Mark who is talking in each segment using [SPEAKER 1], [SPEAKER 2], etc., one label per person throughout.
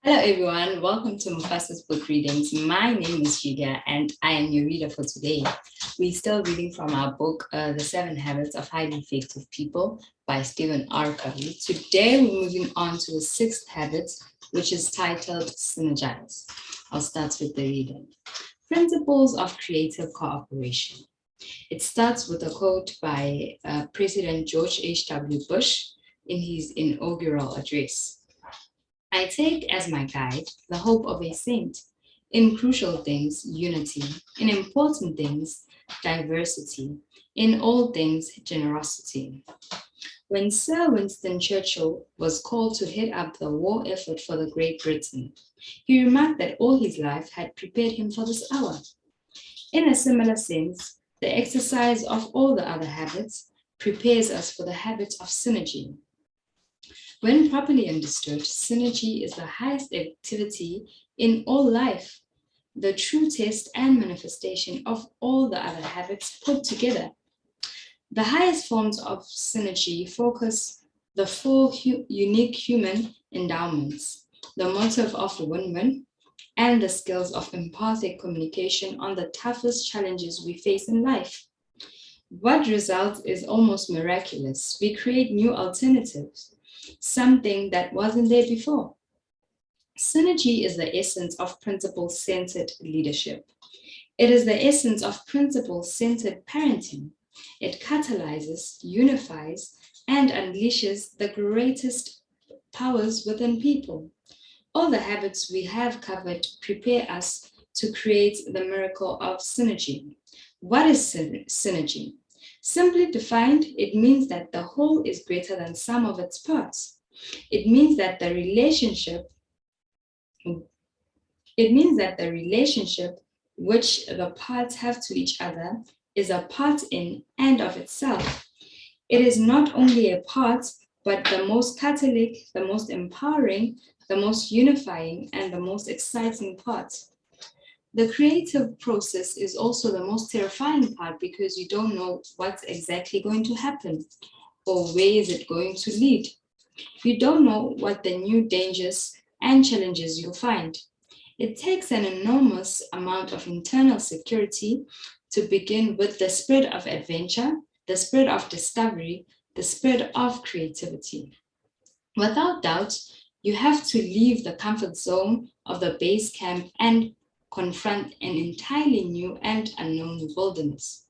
[SPEAKER 1] Hello everyone, welcome to Mufasa's Book Readings. My name is Julia and I am your reader for today. We're still reading from our book, The 7 Habits of Highly Effective People by Stephen R Covey. Today we're moving on to the 6th habit, which is titled Synergize. I'll start with the reading. Principles of Creative Cooperation. It starts with a quote by President George H.W. Bush in his inaugural address. I take as my guide the hope of a saint. In crucial things, unity. In important things, diversity. In all things, generosity. When Sir Winston Churchill was called to head up the war effort for the Great Britain, he remarked that all his life had prepared him for this hour. In a similar sense, the exercise of all the other habits prepares us for the habit of synergy. When properly understood, synergy is the highest activity in all life, the true test and manifestation of all the other habits put together. The highest forms of synergy focus the 4 unique human endowments, the motive of win-win, and the skills of empathic communication on the toughest challenges we face in life. What results is almost miraculous. We create new alternatives, something that wasn't there before. Synergy is the essence of principle-centered leadership. It is the essence of principle-centered parenting. It catalyzes, unifies, and unleashes the greatest powers within people. All the habits we have covered prepare us to create the miracle of synergy. What is synergy? Simply defined, it means that the whole is greater than some of its parts. It means that the relationship which the parts have to each other is a part in and of itself. It is not only a part, but the most catalytic, the most empowering, the most unifying, and the most exciting part. The creative process is also the most terrifying part because you don't know what's exactly going to happen or where is it going to lead. You don't know what the new dangers and challenges you'll find. It takes an enormous amount of internal security to begin with the spirit of adventure, the spirit of discovery, the spirit of creativity. Without doubt, you have to leave the comfort zone of the base camp and confront an entirely new and unknown wilderness.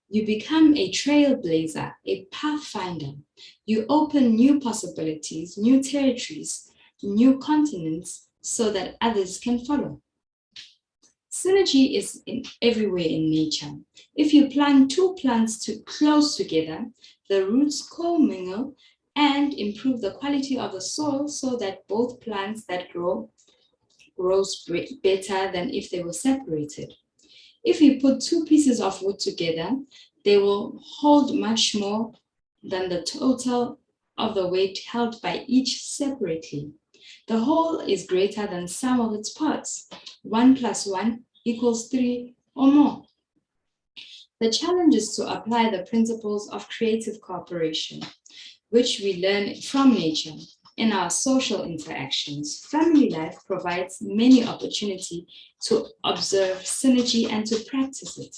[SPEAKER 1] You become a trailblazer, a pathfinder. You open new possibilities, new territories, new continents so that others can follow. Synergy is everywhere in nature. If you plant 2 plants too close together, the roots commingle and improve the quality of the soil so that both plants that grows better than if they were separated. If you put 2 pieces of wood together, they will hold much more than the total of the weight held by each separately. The whole is greater than sum of its parts. 1 plus 1 equals 3 or more. The challenge is to apply the principles of creative cooperation, which we learn from nature. In our social interactions, family life provides many opportunities to observe synergy and to practice it.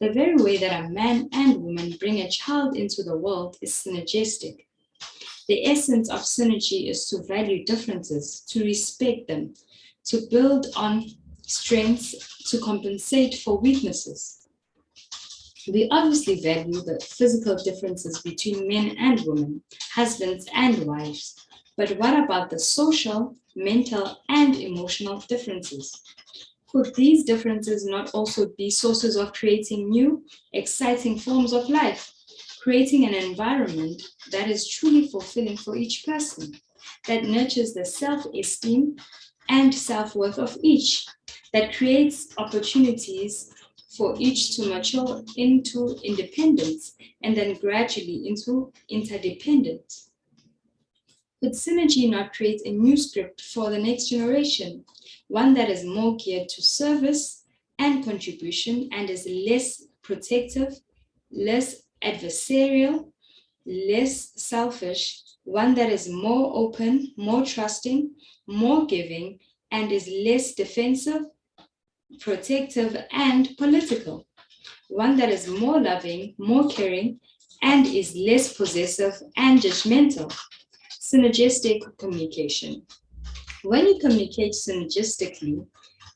[SPEAKER 1] The very way that a man and woman bring a child into the world is synergistic. The essence of synergy is to value differences, to respect them, to build on strengths, to compensate for weaknesses. We obviously value the physical differences between men and women, husbands and wives, but what about the social, mental, and emotional differences? Could these differences not also be sources of creating new, exciting forms of life, creating an environment that is truly fulfilling for each person, that nurtures the self-esteem and self-worth of each, that creates opportunities for each to mature into independence and then gradually into interdependence? Could synergy not create a new script for the next generation, one that is more geared to service and contribution and is less protective, less adversarial, less selfish, one that is more open, more trusting, more giving, and is less defensive, protective, and political. One that is more loving, more caring, and is less possessive and judgmental. Synergistic communication. When you communicate synergistically,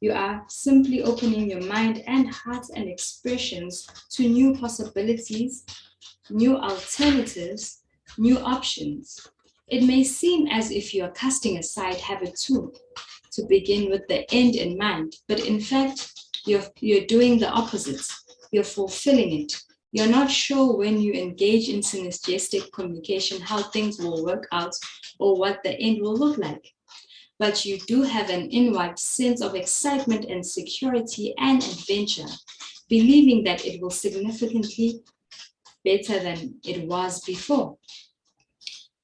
[SPEAKER 1] you are simply opening your mind and heart and expressions to new possibilities, new alternatives, new options. It may seem as if you are casting aside habit two to begin with the end in mind, but in fact, you're doing the opposite. You're fulfilling it. You're not sure when you engage in synergistic communication how things will work out or what the end will look like. But you do have an inward sense of excitement and security and adventure, believing that it will significantly better than it was before.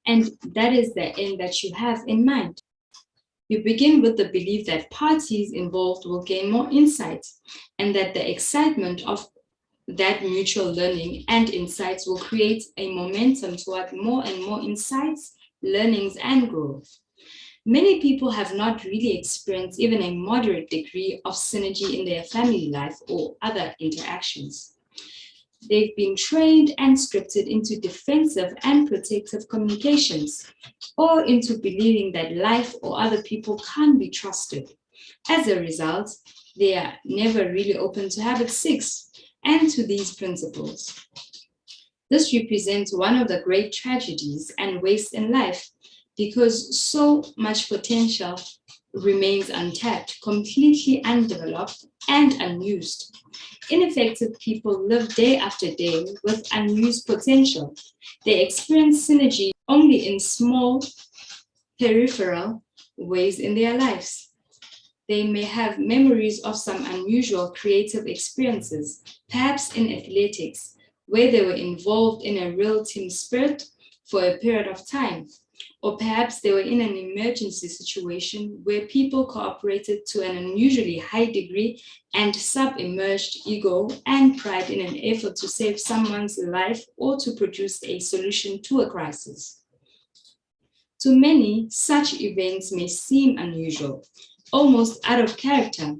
[SPEAKER 1] And that is the end that you have in mind. You begin with the belief that parties involved will gain more insight and that the excitement of that mutual learning and insights will create a momentum toward more and more insights, learnings, and growth. Many people have not really experienced even a moderate degree of synergy in their family life or other interactions. They've been trained and scripted into defensive and protective communications, or into believing that life or other people can't be trusted. As a result, they are never really open to habit six and to these principles. This represents one of the great tragedies and wastes in life because so much potential remains untapped, completely undeveloped, and unused. Ineffective people live day after day with unused potential. They experience synergy only in small, peripheral ways in their lives. They may have memories of some unusual creative experiences, perhaps in athletics, where they were involved in a real team spirit for a period of time. Or perhaps they were in an emergency situation where people cooperated to an unusually high degree and submerged ego and pride in an effort to save someone's life or to produce a solution to a crisis. To many, such events may seem unusual, almost out of character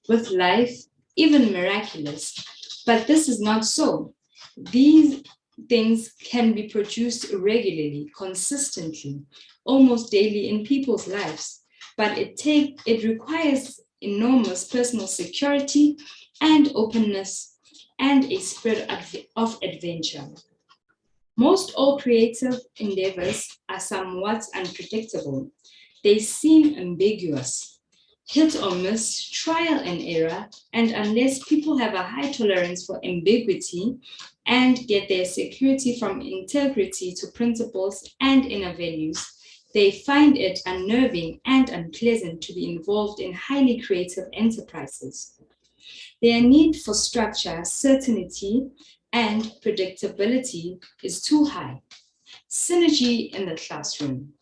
[SPEAKER 1] with life, even miraculous. But this is not so. These things can be produced regularly, consistently, almost daily in people's lives. But it requires enormous personal security and openness and a spirit of adventure. Most all creative endeavors are somewhat unpredictable. They seem ambiguous, hit or miss, trial and error, and unless people have a high tolerance for ambiguity and get their security from integrity to principles and inner values, they find it unnerving and unpleasant to be involved in highly creative enterprises. Their need for structure, certainty, and predictability is too high. Synergy in the classroom.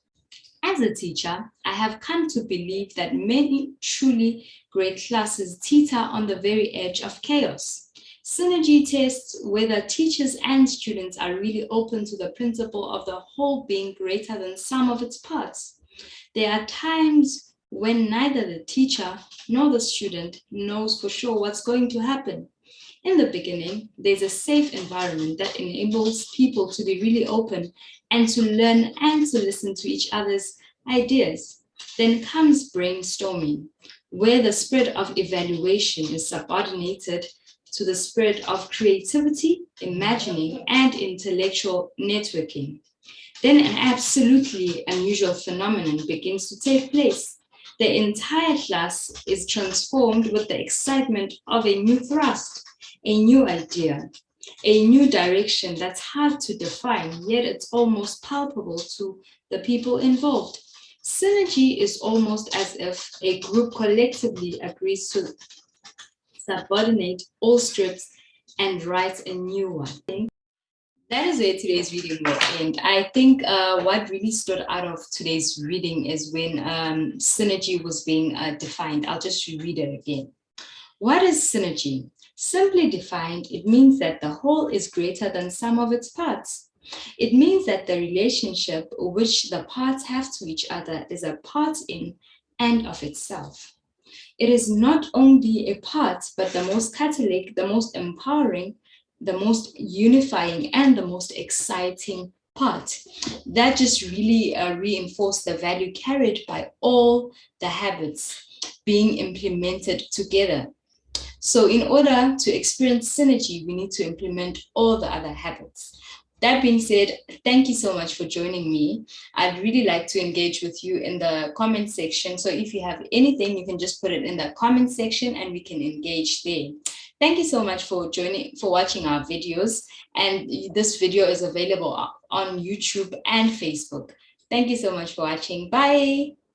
[SPEAKER 1] As a teacher, I have come to believe that many truly great classes teeter on the very edge of chaos. Synergy tests whether teachers and students are really open to the principle of the whole being greater than sum of its parts. There are times when neither the teacher nor the student knows for sure what's going to happen. In the beginning, there's a safe environment that enables people to be really open and to learn and to listen to each other's ideas. Then comes brainstorming, where the spirit of evaluation is subordinated to the spirit of creativity, imagining, and intellectual networking. Then an absolutely unusual phenomenon begins to take place. The entire class is transformed with the excitement of a new thrust, a new idea, a new direction that's hard to define, yet it's almost palpable to the people involved. Synergy is almost as if a group collectively agrees to subordinate all scripts and write a new one. That is where today's reading will end. I think what really stood out of today's reading is when synergy was being defined. I'll just reread it again. What is synergy? Simply defined, it means that the whole is greater than sum of its parts. It means that the relationship which the parts have to each other is a part in and of itself. It is not only a part, but the most catalytic, the most empowering, the most unifying, and the most exciting part. That just really reinforced the value carried by all the habits being implemented together. So in order to experience synergy, we need to implement all the other habits. That being said, thank you so much for joining me. I'd really like to engage with you in the comment section. So if you have anything, you can just put it in the comment section and we can engage there. Thank you so much for watching our videos. And this video is available on YouTube and Facebook. Thank you so much for watching. Bye.